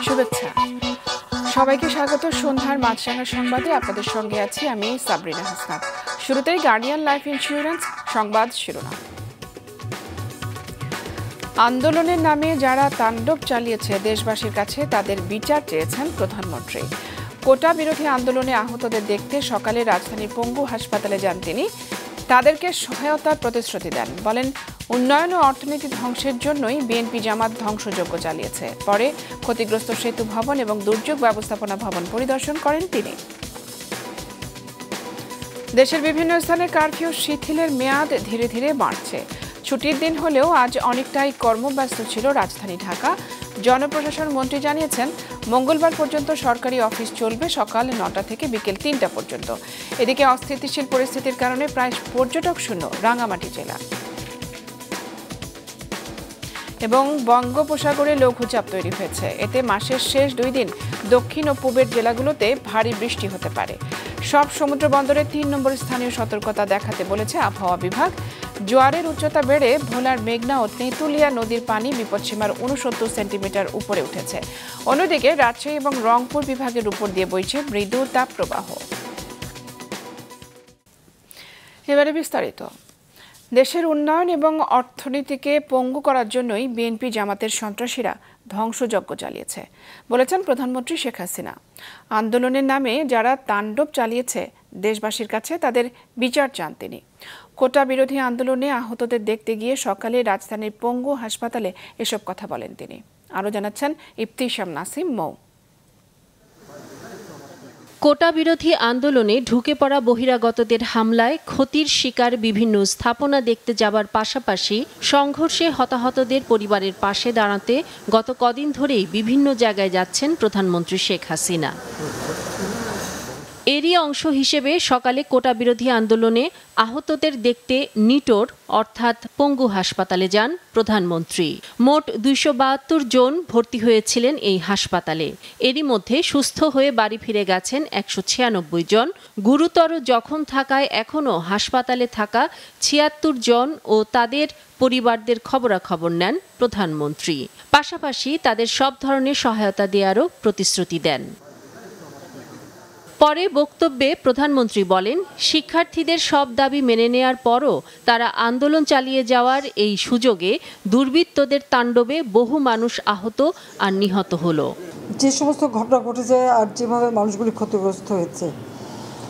শুভেচ্ছা সবাইকে স্বাগত সন্ধ্যার মাছরাঙা সংবাদে আপনাদের সঙ্গে আছি আমি সাবরিনা হাসনাত। শুরুতেই গার্ডিয়ান লাইফ ইন্স্যুরেন্স সংবাদ শিরোনাম। আন্দোলনের নামে যারা তাণ্ডব চালিয়েছে দেশবাসীর কাছে তাদের বিচার চেয়েছেন প্রধানমন্ত্রী। কোটা বিরোধী আন্দোলনে আহতদের দেখতে সকালে রাজধানীর পঙ্গু হাসপাতালে যান তিনি। তাদেরকে সহায়তার প্রতিশ্রুতি দেন, বলেন উন্নয়ন ও অর্থনীতি ধ্বংসের জন্যই বিএনপি জামাত ধ্বংসযজ্ঞ চালিয়েছে। পরে ক্ষতিগ্রস্ত সেতু ভবন এবং দুর্যোগ ব্যবস্থাপনা ভবন পরিদর্শন করেন তিনি। দেশের বিভিন্ন স্থানে কারফিউ শিথিলের মেয়াদ ধীরে ধীরে বাড়ছে। ছুটির দিন হলেও আজ অনেকটাই কর্মব্যস্ত ছিল রাজধানী ঢাকা। জনপ্রশাসন মন্ত্রী জানিয়েছেন, মঙ্গলবার পর্যন্ত সরকারি অফিস চলবে সকাল 9টা থেকে বিকেল 3টা পর্যন্ত। এদিকে অস্থিতিশীল পরিস্থিতির কারণে প্রায় পর্যটক শূন্য রাঙামাটি জেলা। এবং বঙ্গোপসাগরে লঘুচাপ তৈরি হয়েছে। এতে মাসের শেষ 2 দিন দক্ষিণ ও পূবের জেলাগুলোতে ভারী বৃষ্টি হতে পারে। সব সমুদ্র বন্দরে 3 নম্বর স্থানীয় সতর্কতা দেখাতে বলেছে আবহাওয়া বিভাগ। জোয়ারের উচ্চতা বেড়ে ভোলার মেঘনা ও তেঁতুলিয়া নদীর পানি বিপদসীমার 69 সেন্টিমিটার উপরে উঠেছে। অন্যদিকে রাজশাহী এবং রংপুর বিভাগের উপর দিয়ে বইছে মৃদু তাপপ্রবাহ। এবারে বিস্তারিত। দেশের উন্নয়ন এবং অর্থনীতিকে পঙ্গু করার জন্যই বিএনপি জামাতের সন্ত্রাসীরা ধ্বংসযজ্ঞ চালিয়েছে বলেছেন প্রধানমন্ত্রী শেখ হাসিনা। আন্দোলনের নামে যারা তাণ্ডব চালিয়েছে দেশবাসীর কাছে তাদের বিচার চান তিনি। কোটা বিরোধী আন্দোলনে আহতদের দেখতে গিয়ে সকালে রাজধানীর পঙ্গু হাসপাতালে এসব কথা বলেন তিনি। আরও জানাচ্ছেন ইফতিশাম নাসিম মৌ। কোটা বিরোধী আন্দোলনে ঢুকে পড়া বহিরাগতদের হামলায় ক্ষতির শিকার বিভিন্ন স্থাপনা দেখতে যাবার পাশাপাশি সংঘর্ষে হতাহতদের পরিবারের পাশে দাঁড়াতে গত কদিন ধরেই বিভিন্ন জায়গায় যাচ্ছেন প্রধানমন্ত্রী শেখ হাসিনা। এরই অংশ হিসেবে সকালে কোটা বিরোধী আন্দোলনে আহতদের দেখতে নিটোর অর্থাৎ পঙ্গু হাসপাতালে যান প্রধানমন্ত্রী। মোট 272 জন ভর্তি হয়েছিলেন এই হাসপাতালে। এরই মধ্যে সুস্থ হয়ে বাড়ি ফিরে গেছেন 196 জন। গুরুতর জখম থাকায় এখনও হাসপাতালে থাকা 76 জন ও তাদের পরিবারদের খবরাখবর নেন প্রধানমন্ত্রী। পাশাপাশি তাদের সব ধরনের সহায়তা দেওয়ারও প্রতিশ্রুতি দেন। পরে বক্তব্যে প্রধানমন্ত্রী বলেন, শিক্ষার্থীদের সব দাবি মেনে নেয়ার পরও তারা আন্দোলন চালিয়ে যাওয়ার এই সুযোগে দুর্বৃত্তদের তাণ্ডবে বহু মানুষ আহত আর নিহত হলো। যে সমস্ত ঘটনা ঘটেছে আর যেভাবে মানুষগুলি ক্ষতিগ্রস্ত হয়েছে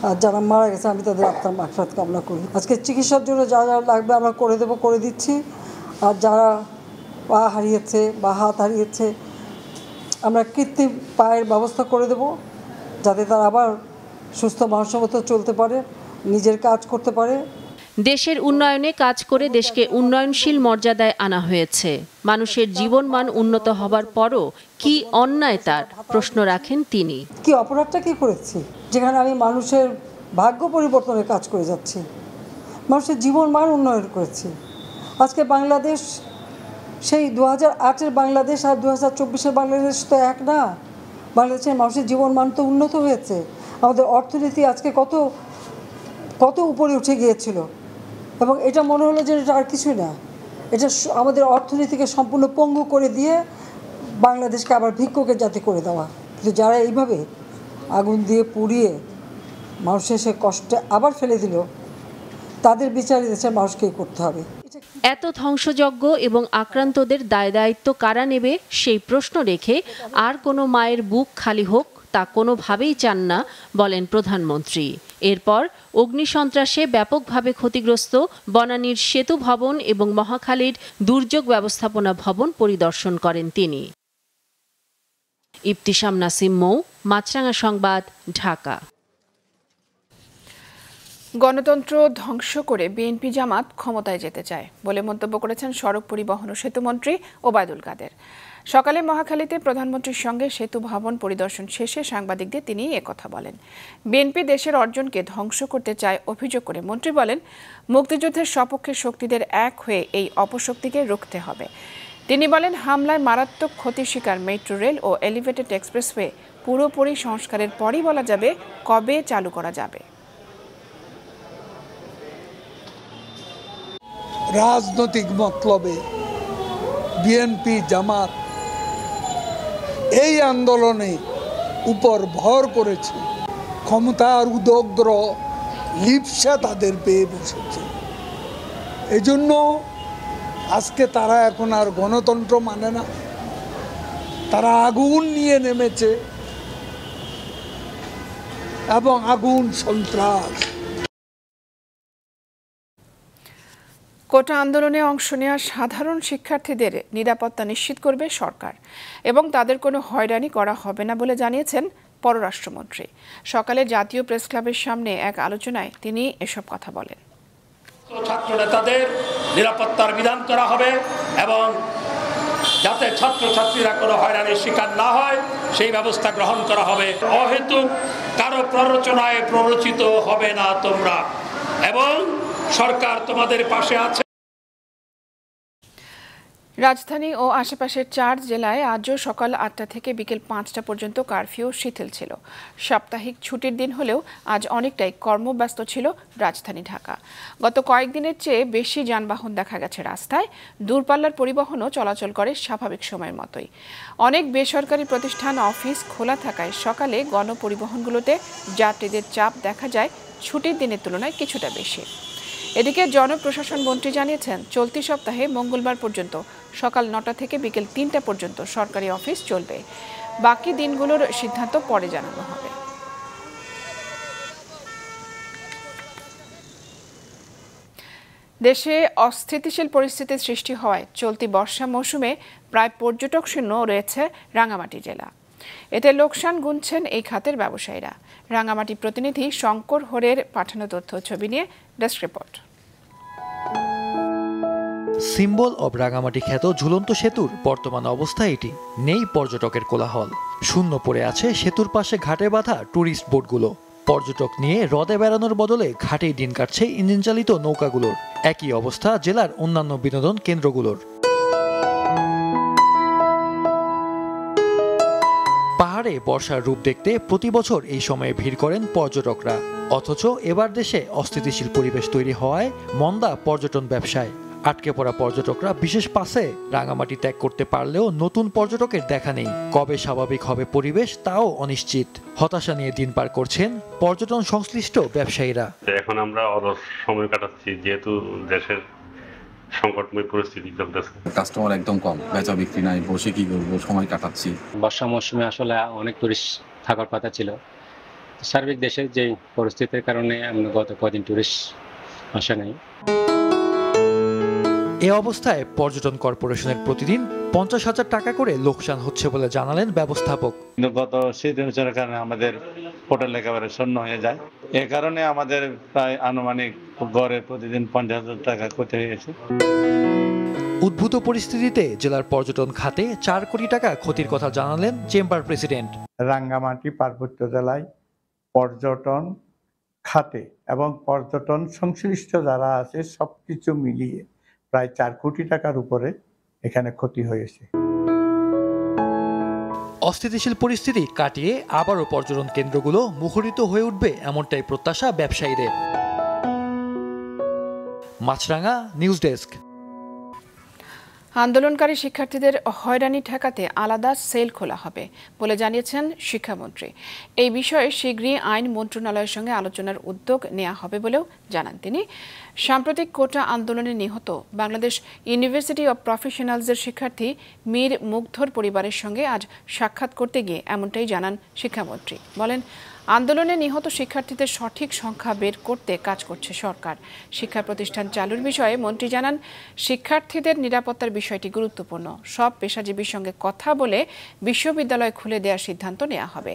আর যারা মারা গেছে, আমি তাদের আত্মার মাগফিরাত কামনা করি। আজকে চিকিৎসার জন্য যা যা লাগবে আমরা করে দিচ্ছি। আর যারা পা হারিয়েছে বা হাত হারিয়েছে আমরা কৃত্রিম পায়ের ব্যবস্থা করে দেব, যাতে তারা আবার সুস্থ মানুষের মতো চলতে পারে, নিজের কাজ করতে পারে। দেশের উন্নয়নে কাজ করে দেশকে উন্নয়নশীল মর্যাদায় আনা হয়েছে। মানুষের জীবনমান উন্নত হবার পরও কি অন্যায় তার প্রশ্ন রাখেন তিনি। কি অপরাধটা কি করেছি যেখানে আমি মানুষের ভাগ্য পরিবর্তনের কাজ করে যাচ্ছি, মানুষের জীবনমান উন্নয়ন করেছি। আজকে বাংলাদেশ সেই 2008-এর বাংলাদেশ আর 2024-এর বাংলাদেশ তো এক না। বাংলাদেশের মানুষের জীবনমান তো উন্নত হয়েছে। আমাদের অর্থনীতি আজকে কত উপরে উঠে গিয়েছিল এবং এটা মনে হলো যে এটা আর কিছুই না। এটা আমাদের অর্থনীতিকে সম্পূর্ণ পঙ্গু করে দিয়ে বাংলাদেশকে আবার ভিক্ষুকের জাতি করে দেওয়া। কিন্তু যারা এইভাবে আগুন দিয়ে পুড়িয়ে মানুষের সে কষ্টে আবার ফেলে দিল, তাদের বিচার দেশের মানুষকেই করতে হবে। এত ধ্বংসযজ্ঞ এবং আক্রান্তদের দায়-দায়িত্ব কারা নেবে সেই প্রশ্ন রেখে আর কোনো মায়ের বুক খালি হোক তা কোনোভাবেই চান না বলেন প্রধানমন্ত্রী। এরপর অগ্নিসন্ত্রাসে ব্যাপকভাবে ক্ষতিগ্রস্ত বনানীর সেতু ভবন এবং মহাখালীর দুর্যোগ ব্যবস্থাপনা ভবন পরিদর্শন করেন তিনি। ইফতিশাম নাসিম মৌ, মাছরাঙা সংবাদ, ঢাকা। গণতন্ত্র ধ্বংস করে বিএনপি জামাত ক্ষমতায় যেতে চায় বলে মন্তব্য করেছেন সড়ক পরিবহন ও সেতুমন্ত্রী ওবায়দুল কাদের। সকালে মহাখালীতে প্রধানমন্ত্রীর সঙ্গে সেতু ভবন পরিদর্শন শেষে সাংবাদিকদের তিনি একথা বলেন। বিএনপি দেশের অর্জনকে ধ্বংস করতে চায় অভিযোগ করে মন্ত্রী বলেন, মুক্তিযুদ্ধের সপক্ষে শক্তিদের এক হয়ে এই অপশক্তিকে রুখতে হবে। তিনি বলেন, হামলায় মারাত্মক ক্ষতির শিকার মেট্রো রেল ও এলিভেটেড এক্সপ্রেসওয়ে পুরোপুরি সংস্কারের পরই বলা যাবে কবে চালু করা যাবে। রাজনৈতিক মতলবে বিএনপি জামাত এই আন্দোলনে উপর ভর করেছে, ক্ষমতার উদগ্র লিপ্সা তাদের পেয়ে বসেছে। এজন্য আজকে তারা এখন আর গণতন্ত্র মানে না, তারা আগুন নিয়ে নেমেছে এবং আগুন সন্ত্রাস। কোটা আন্দোলনে অংশ নেওয়া সাধারণ শিক্ষার্থীদের নিরাপত্তা নিশ্চিত করবে সরকার এবং তাদের কোনো হয়রানি করা হবে না বলে জানিয়েছেন পররাষ্ট্রমন্ত্রী। সকালে জাতীয় প্রেস ক্লাবের সামনে এক আলোচনায় তিনি এসব কথা বলেন। ছাত্র নেতাদের নিরাপত্তার বিধান করা হবে এবং যাতে ছাত্রছাত্রীরা কোনো হয়রানির শিকার না হয় সেই ব্যবস্থা গ্রহণ করা হবে। অহেতুক কারো প্ররোচনায় প্ররোচিত হবে না তোমরা, এবং সরকার তোমাদের পাশে আছে। রাজধানী ও আশেপাশের 4 জেলায় আজও সকাল 8টা থেকে বিকেল 5টা পর্যন্ত কারফিউ শিথিল ছিল। সাপ্তাহিক ছুটির দিন হলেও আজ অনেকটাই কর্মব্যস্ত ছিল রাজধানী ঢাকা। গত কয়েকদিনের চেয়ে বেশি যানবাহন দেখা গেছে রাস্তায়। দূরপাল্লার পরিবহনও চলাচল করে স্বাভাবিক সময়ের মতোই। অনেক বেসরকারি প্রতিষ্ঠান অফিস খোলা থাকায় সকালে গণপরিবহনগুলোতে যাত্রীদের চাপ দেখা যায় ছুটির দিনের তুলনায় কিছুটা বেশি। এদিকে জনপ্রশাসন মন্ত্রী জানিয়েছেন, চলতি সপ্তাহে মঙ্গলবার পর্যন্ত সকাল 9টা থেকে বিকেল 3টা পর্যন্ত সরকারি অফিস চলবে। বাকি দিনগুলোর সিদ্ধান্ত পরে জানানো হবে। দেশে অস্থিতিশীল পরিস্থিতির সৃষ্টি হওয়ায় চলতি বর্ষা মৌসুমে প্রায় পর্যটক শূন্য রয়েছে রাঙামাটি জেলা। এতে লোকসান গুনছেন এই খাতের ব্যবসায়ীরা। রাঙামাটি প্রতিনিধি শঙ্কর হোরের পাঠানো তথ্য ছবি নিয়ে desk report. Symbol of Rangamati খ্যাত ঝুলন্ত সেতুর বর্তমান অবস্থা এটি। নেই পর্যটকের কোলাহল, শূন্য পড়ে আছে সেতুর পাশে ঘাটে বাঁধা ট্যুরিস্ট বোটগুলো। পর্যটক নিয়ে হ্রদে বেড়ানোর বদলে ঘাটেই দিন কাটছে ইঞ্জিন চালিত নৌকাগুলোর। একই অবস্থা জেলার অন্যান্য বিনোদন কেন্দ্রগুলোর। পাহাড়ে বর্ষার রূপ দেখতে প্রতি বছর এই সময়ে ভিড় করেন পর্যটকরা। অথচ এবার দেশে অস্থিতিশীল পরিবেশ তৈরি হওয়ায় মন্দা পর্যটন ব্যবসায়। আটকে পড়া পর্যটকরা বিশেষ পাসে রাঙামাটি ত্যাগ করতে পারলেও নতুন পর্যটকের দেখা নেই। কবে স্বাভাবিক হবে পরিবেশ তাও অনিশ্চিত। হতাশা নিয়ে দিন পার করছেন পর্যটন সংশ্লিষ্ট ব্যবসায়ীরা। এখন আমরা অলস সময় কাটাচ্ছি, যেহেতু দেশের সংকটময় পরিস্থিতি চলতেছে। কাস্টমার একদম কম, বেচা বিক্রি নাই, বসে কি করবো, সময় কাটাচ্ছি। বর্ষা মৌসুমে আসলে অনেক টুরিস্ট থাকার কথা ছিল। সার্বিক দেশের যে পরিস্থিতির কারণে গত কদিন টুরিস্ট আসে নাই। এ অবস্থায় পর্যটন কর্পোরেশনের প্রতিদিন 50,000 টাকা করে লোকসান হচ্ছে বলে জানালেন ব্যবস্থাপক। গত শীতের কারণে আমাদের হোটেল একেবারে শূন্য হয়ে যায়। এ কারণে আমাদের প্রায় আনুমানিক গড়ে প্রতিদিন 50,000 টাকা ক্ষতি হয়েছে। উদ্ভূত পরিস্থিতিতে জেলার পর্যটন খাতে 4 কোটি টাকা ক্ষতির কথা জানালেন চেম্বার প্রেসিডেন্ট। রাঙ্গামাটি পার্বত্য জেলায় পর্যটন খাতে এবং পর্যটন সংশ্লিষ্ট যারা আছে সবকিছু মিলিয়ে প্রায় 4 কোটি টাকার উপরে এখানে ক্ষতি হয়েছে। অস্থিতিশীল পরিস্থিতি কাটিয়ে আবারও পর্যটন কেন্দ্রগুলো মুখরিত হয়ে উঠবে এমনটাই প্রত্যাশা ব্যবসায়ীদের। মাছরাঙা নিউজ ডেস্ক। আন্দোলনকারী শিক্ষার্থীদের হয়রানি ঠেকাতে আলাদা সেল খোলা হবে বলে জানিয়েছেন শিক্ষামন্ত্রী। এই বিষয়ে শীঘ্রই আইন মন্ত্রণালয়ের সঙ্গে আলোচনার উদ্যোগ নেওয়া হবে বলেও জানান তিনি। সাম্প্রতিক কোটা আন্দোলনে নিহত বাংলাদেশ ইউনিভার্সিটি অব প্রফেশনালসের শিক্ষার্থী মীর মুগ্ধর পরিবারের সঙ্গে আজ সাক্ষাৎ করতে গিয়ে এমনটাই জানান শিক্ষামন্ত্রী। বলেন, আন্দোলনে নিহত শিক্ষার্থীদের সঠিক সংখ্যা বের করতে কাজ করছে সরকার। শিক্ষা প্রতিষ্ঠান চালুর বিষয়ে মন্ত্রী জানান, শিক্ষার্থীদের নিরাপত্তার বিষয়টি গুরুত্বপূর্ণ। সব পেশাজীবীর সঙ্গে কথা বলে বিশ্ববিদ্যালয় খুলে দেওয়ার সিদ্ধান্ত নেওয়া হবে।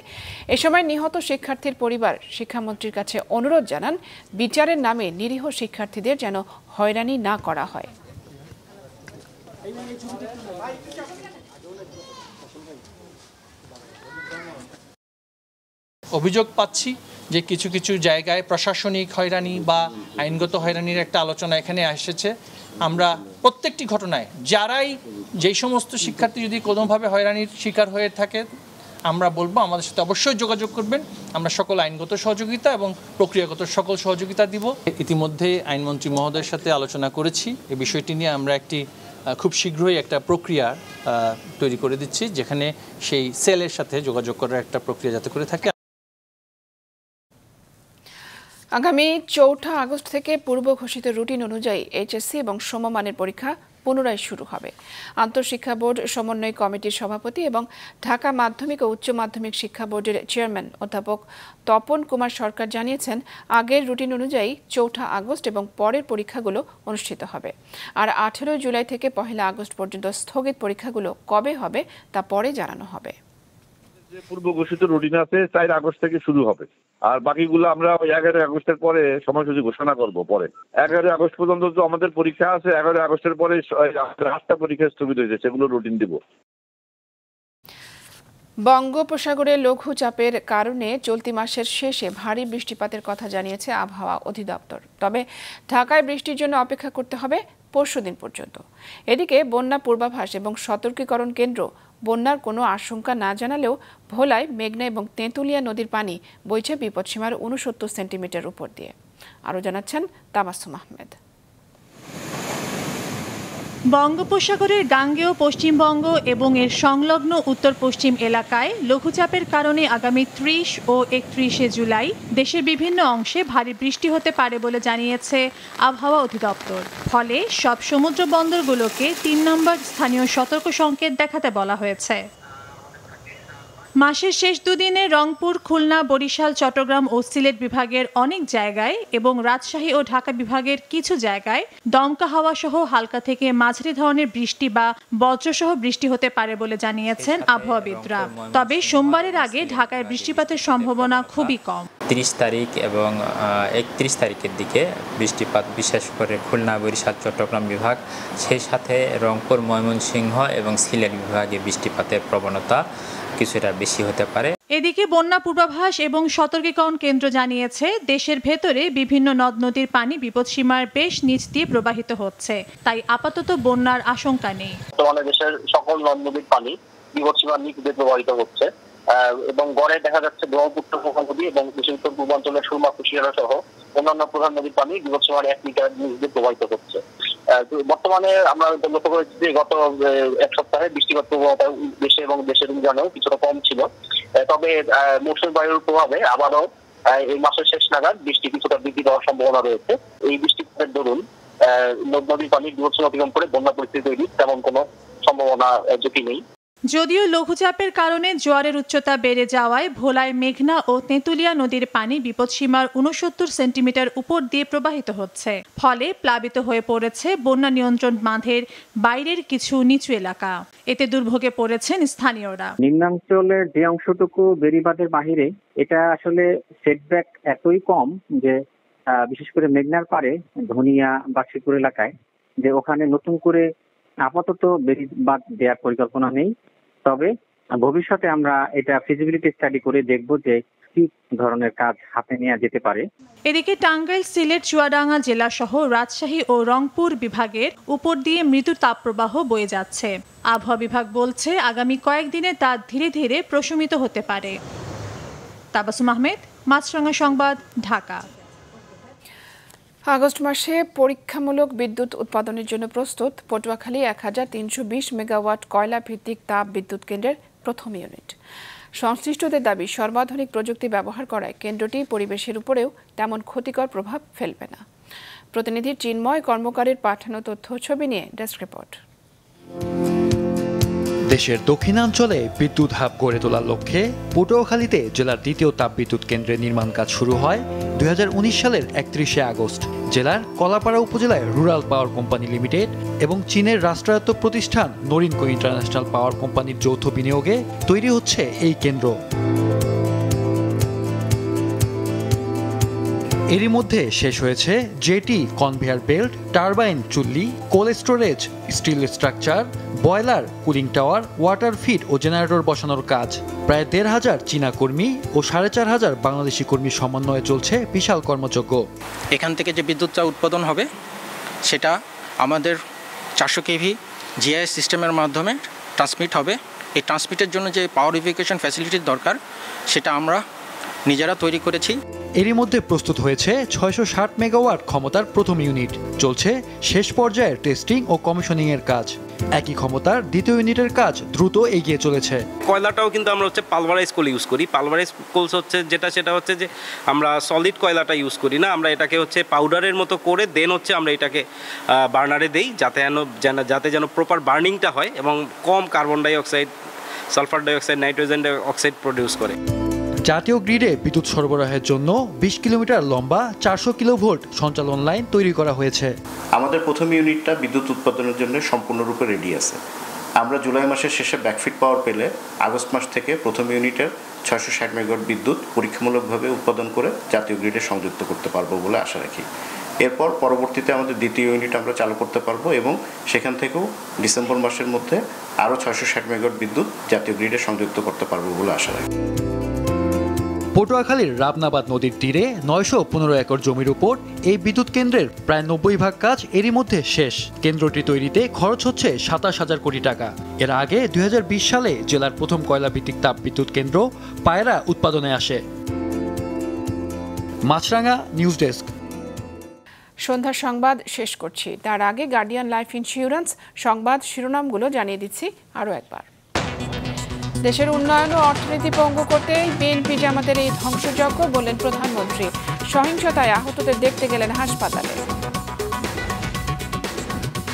এ সময় নিহত শিক্ষার্থীর পরিবার শিক্ষামন্ত্রীর কাছে অনুরোধ জানান, বিচারের নামে নিরীহ শিক্ষার্থীদের যেন হয়রানি না করা হয়। অভিযোগ পাচ্ছি যে কিছু কিছু জায়গায় প্রশাসনিক হয়রানি বা আইনগত হয়রানির একটা আলোচনা এখানে এসেছে। আমরা প্রত্যেকটি ঘটনায় যারাই যেই সমস্ত শিক্ষার্থী যদি কোনোভাবে হয়রানির শিকার হয়ে থাকে আমরা বলবো আমাদের সাথে অবশ্যই যোগাযোগ করবেন। আমরা সকল আইনগত সহযোগিতা এবং প্রক্রিয়াগত সকল সহযোগিতা দিব। ইতিমধ্যে আইনমন্ত্রী মহোদয়ের সাথে আলোচনা করেছি এই বিষয়টি নিয়ে। আমরা খুব শীঘ্রই একটা প্রক্রিয়া তৈরি করে দিচ্ছি, যেখানে সেই সেলের সাথে যোগাযোগ করার একটা প্রক্রিয়া যাতে করে থাকে। আগামী 4 আগস্ট থেকে পূর্ব ঘোষিত রুটিন অনুযায়ী এইচএসসি এবং সমমানের পরীক্ষা পুনরায় শুরু হবে। আন্তঃশিক্ষা বোর্ড সমন্বয় কমিটির সভাপতি এবং ঢাকা মাধ্যমিক ও উচ্চ মাধ্যমিক শিক্ষা বোর্ডের চেয়ারম্যান অধ্যাপক তপন কুমার সরকার জানিয়েছেন, আগের রুটিন অনুযায়ী 4 আগস্ট এবং পরের পরীক্ষাগুলো অনুষ্ঠিত হবে। আর 18 জুলাই থেকে 1 আগস্ট পর্যন্ত স্থগিত পরীক্ষাগুলো কবে হবে তা পরে জানানো হবে। যে পূর্ব ঘোষিত রুটিন আছে 4 আগস্ট থেকে শুরু হবে, আর বাকিগুলো আমরা 11 আগস্টের পরে সময়সূচি ঘোষণা করব। পরে 11 আগস্ট পর্যন্ত তো আমাদের পরীক্ষা আছে, 11 আগস্টের পরে 8টা পরীক্ষা স্থগিত হয়েছে, সেগুলো রুটিন দিব। বঙ্গোপসাগরে লঘুচাপের কারণে চলতি মাসের শেষে ভারী বৃষ্টিপাতের কথা জানিয়েছে আবহাওয়া অধিদপ্তর। তবে ঢাকায় বৃষ্টির জন্য অপেক্ষা করতে হবে পরশুদিন পর্যন্ত। এদিকে বন্যা পূর্বাভাস এবং সতর্কীকরণ কেন্দ্র বন্যার কোনো আশঙ্কা না জানালেও ভোলায় মেঘনা এবং তেঁতুলিয়া নদীর পানি বইছে বিপদসীমার 69 সেন্টিমিটার উপর দিয়ে। আরও জানাচ্ছেন তাবাসসুম আহমেদ। বঙ্গোপসাগরের গাঙ্গেয় পশ্চিমবঙ্গ এবং এর সংলগ্ন উত্তর পশ্চিম এলাকায় লঘুচাপের কারণে আগামী 30 ও 31 জুলাই দেশের বিভিন্ন অংশে ভারী বৃষ্টি হতে পারে বলে জানিয়েছে আবহাওয়া অধিদপ্তর। ফলে সব সমুদ্র বন্দরগুলোকে 3 নম্বর স্থানীয় সতর্ক সংকেত দেখাতে বলা হয়েছে। মাসের শেষ দুদিনে রংপুর, খুলনা, বরিশাল, চট্টগ্রাম ও সিলেট বিভাগের অনেক জায়গায় এবং রাজশাহী ও ঢাকা বিভাগের কিছু জায়গায় দমকা হাওয়া সহ হালকা থেকে মাঝারি ধরনের বৃষ্টি বা বজ্রসহ বৃষ্টি হতে পারে বলে জানিয়েছেন আবহাওয়াবিদরা। তবে সোমবারের আগে ঢাকায় বৃষ্টিপাতের সম্ভাবনা খুবই কম। 30 তারিখ এবং 31 তারিখের দিকে বৃষ্টিপাত, বিশেষ করে খুলনা, বরিশাল, চট্টগ্রাম বিভাগ, সেই সাথে রংপুর, ময়মনসিংহ এবং সিলেট বিভাগে বৃষ্টিপাতের প্রবণতা কিছুটা বেশি হতে পারে। এদিকে বন্যা পূর্বাভাস এবং সতর্কীকরণ কেন্দ্র জানিয়েছে, দেশের ভেতরে বিভিন্ন নদ নদীর পানি বিপদসীমার বেশ নিচ দিয়ে প্রবাহিত হচ্ছে, তাই আপাতত বন্যার আশঙ্কা নেই। বর্তমানে দেশের সকল নদ নদীর পানি বিপদসীমার নিচ দিয়ে প্রবাহিত হচ্ছে এবং গড়ে দেখা যাচ্ছে ব্রহ্মপুত্র নদী এবং দেশের উত্তর পূর্বাঞ্চলের সুরমা, কুশিয়ারা সহ অন্যান্য প্রধান নদীর পানি বিপদসীমার 1 মিটার নিচ দিয়ে প্রবাহিত হচ্ছে। বর্তমানে আমরা লক্ষ্য করেছি যে গত এক সপ্তাহে বৃষ্টিপাত প্রবণতা দেশে এবং দেশের জানেও কিছুটা কম ছিল। তবে মৌসুমী বায়ুর প্রভাবে আবারও এই মাসের শেষ নাগাদ বৃষ্টি কিছুটা বৃদ্ধি পাওয়ার সম্ভাবনা রয়েছে। এই বৃষ্টিপাতের দরুন নদ নদীর পানি বিপদসীমা অতিক্রম করে বন্যা পরিস্থিতি তৈরি তেমন কোনো সম্ভাবনা ঝুঁকি নেই। যদিও লঘুচাপের কারণে জোয়ারের উচ্চতা বেড়ে যাওয়ায় ভোলায় মেঘনা ও তেঁতুলিয়া নদীর পানি বিপদসীমার 69 সেন্টিমিটার উপর দিয়ে প্রবাহিত হচ্ছে। ফলে প্লাবিত হয়ে পড়েছে বন্যা নিয়ন্ত্রণ বাঁধের বাইরের কিছু নিচু এলাকা। এতে দুর্ভোগে পড়েছেন স্থানীয়রা। নিম্নাঞ্চলের যে অংশটুকু বেড়িবাঁধের বাহিরে, এটা আসলে সেটব্যাক এতই কম যে বিশেষ করে মেঘনার পাড়ে ধনিয়া বা শিবপুর এলাকায় যে ওখানে নতুন করে আপাতত বেড়িবাঁধ দেওয়ার পরিকল্পনা নেই। তবে ভবিষ্যতে আমরা এটা ফিজিবিলিটি স্টাডি করে দেখব যে কি ধরনের কাজ হাতে নেওয়া যেতে পারে। এদিকে টাঙ্গাইল, সিলেট, চুয়াডাঙ্গা জেলা সহ রাজশাহী ও রংপুর বিভাগের উপর দিয়ে মৃদু তাপপ্রবাহ বয়ে যাচ্ছে। আবহাওয়া বিভাগ বলছে, আগামী কয়েকদিনে তা ধীরে ধীরে প্রশমিত হতে পারে। তাবাসসুম আহমেদ, মাছরাঙা সংবাদ, ঢাকা। আগস্ট মাসে পরীক্ষামূলক বিদ্যুৎ উৎপাদনের জন্য প্রস্তুত পটুয়াখালী 1320 মেগাওয়াট কয়লা ভিত্তিক তাপ বিদ্যুৎ কেন্দ্রের প্রথম ইউনিট। সংশ্লিষ্টদের দাবি, সর্বাধুনিক প্রযুক্তি ব্যবহার করায় কেন্দ্রটি পরিবেশের উপরেও তেমন ক্ষতিকর প্রভাব ফেলবে না। প্রতিনিধি চিন্ময় কর্মকারের পাঠানো তথ্য ছবি নিয়ে ডেস্ক রিপোর্ট। দেশের দক্ষিণাঞ্চলে বিদ্যুৎ হাব গড়ে তোলার লক্ষ্যে পটুয়াখালীতে জেলার দ্বিতীয় তাপবিদ্যুৎ কেন্দ্রের নির্মাণ কাজ শুরু হয় 2019 সালের 31শে আগস্ট। জেলার কলাপাড়া উপজেলায় রুরাল পাওয়ার কোম্পানি লিমিটেড এবং চীনের রাষ্ট্রায়ত্ত প্রতিষ্ঠান নরিনকো ইন্টারন্যাশনাল পাওয়ার কোম্পানির যৌথ বিনিয়োগে তৈরি হচ্ছে এই কেন্দ্র। এরই মধ্যে শেষ হয়েছে জেটি, কনভেয়ার বেল্ট, টারবাইন, চুল্লি, cold storage, steel structure, boiler, cooling tower, water feed ও জেনারেটর বসানোর কাজ। প্রায় 1,500 চীনা কর্মী ও 4,500 বাংলাদেশি কর্মীর সমন্বয়ে চলছে বিশাল কর্মযজ্ঞ। এখান থেকে যে বিদ্যুৎটা উৎপাদন হবে সেটা আমাদের 400 কেভি জিআইএস সিস্টেমের মাধ্যমে ট্রান্সমিট হবে। এই ট্রান্সমিটের জন্য যে পাওয়ারিফিকেশন ফ্যাসিলিটির দরকার সেটা আমরা নিজেরা তৈরি করেছি। এরই মধ্যে প্রস্তুত হয়েছে 660 মেগাওয়াট ক্ষমতার প্রথম ইউনিট। চলছে শেষ পর্যায়ের টেস্টিং ও কমিশনিং এর কাজ। একই ক্ষমতার দ্বিতীয় ইউনিটের কাজ দ্রুত এগিয়ে চলেছে। কয়লাটাও কিন্তু আমরা হচ্ছে পালভারাইজ কোল ইউজ করি। পালভারাইজ কোলস হচ্ছে সেটা হচ্ছে যে আমরা সলিড কয়লাটা ইউজ করি না, আমরা এটাকে হচ্ছে পাউডারের মতো করে দেন হচ্ছে আমরা এটাকে বার্নারে দেই যাতে যেন প্রপার বার্নিংটা হয় এবং কম carbon dioxide, sulphur dioxide, nitrogen dioxide produce করে। জাতীয় গ্রিডে বিদ্যুৎ সরবরাহের জন্য 20 কিলোমিটার লম্বা 400 কিলোভোল্ট সঞ্চালন লাইন তৈরি করা হয়েছে। আমাদের প্রথম ইউনিটটা বিদ্যুৎ উৎপাদনের জন্য সম্পূর্ণরূপে রেডি আছে। আমরা জুলাই মাসের শেষে ব্যাকফিট পাওয়ার পেলে আগস্ট মাস থেকে প্রথম ইউনিটের 660 মেগাওয়াট বিদ্যুৎ পরীক্ষামূলকভাবে উৎপাদন করে জাতীয় গ্রিডে সংযুক্ত করতে পারবো বলে আশা রাখি। এরপর পরবর্তীতে আমাদের দ্বিতীয় ইউনিট আমরা চালু করতে পারবো এবং সেখান থেকেও ডিসেম্বর মাসের মধ্যে আরও 660 মেগাওয়াট বিদ্যুৎ জাতীয় গ্রিডে সংযুক্ত করতে পারবো বলে আশা রাখি। পটুয়াখালীর রাবনাবাদ নদীর তীরে 915 একর জমির উপর এই বিদ্যুৎ কেন্দ্রের প্রায় 90% কাজ এরই মধ্যে শেষ। কেন্দ্রটি তৈরিতে খরচ হচ্ছে 27,000 কোটি টাকা। এর আগে 2020 সালে জেলার প্রথম কয়লা ভিত্তিক তাপ বিদ্যুৎ কেন্দ্র পায়রা উৎপাদনে আসে। মাছরাঙা নিউজ ডেস্ক। সন্ধ্যার সংবাদ শেষ করছি, তার আগে গার্ডিয়ান লাইফ ইন্স্যুরেন্স সংবাদ শিরোনামগুলো জানিয়ে দিচ্ছি আরও একবার। দেশের উন্নয়ন ও অর্থনীতি পঙ্গু করতে বিএনপি জামাতের এই ধ্বংসযজ্ঞ, বললেন প্রধানমন্ত্রী। সহিংসতায় আহতদের দেখতে গেলেন হাসপাতালে।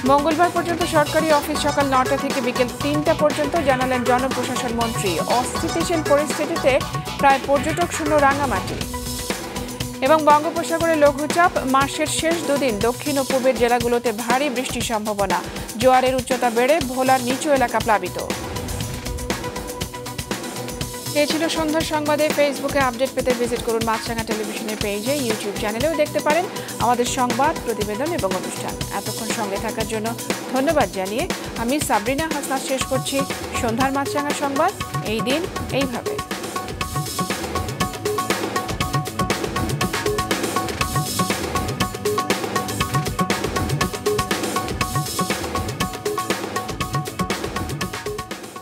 মঙ্গলবার পর্যন্ত সরকারি অফিস সকাল 9টা থেকে বিকেল 3টা পর্যন্ত, জানালেন জনপ্রশাসন মন্ত্রী। অস্থিতিশীল পরিস্থিতিতে প্রায় পর্যটক শূন্য রাঙামাটি। এবং বঙ্গোপসাগরে লঘুচাপ, মাসের শেষ দুদিন দক্ষিণ ও পূর্বের জেলাগুলোতে ভারী বৃষ্টির সম্ভাবনা। জোয়ারের উচ্চতা বেড়ে ভোলার নিচু এলাকা প্লাবিত। এই ছিল সন্ধ্যার সংবাদে। ফেসবুকে আপডেট পেতে ভিজিট করুন মাছরাঙা টেলিভিশনের পেজে, ইউটিউব চ্যানেলেও দেখতে পারেন আমাদের সংবাদ, প্রতিবেদন এবং অনুষ্ঠান। এতক্ষণ সঙ্গে থাকার জন্য ধন্যবাদ জানিয়ে আমি সাবরিনা হাসনাত শেষ করছি সন্ধ্যার মাছরাঙা সংবাদ। এই দিন এইভাবে।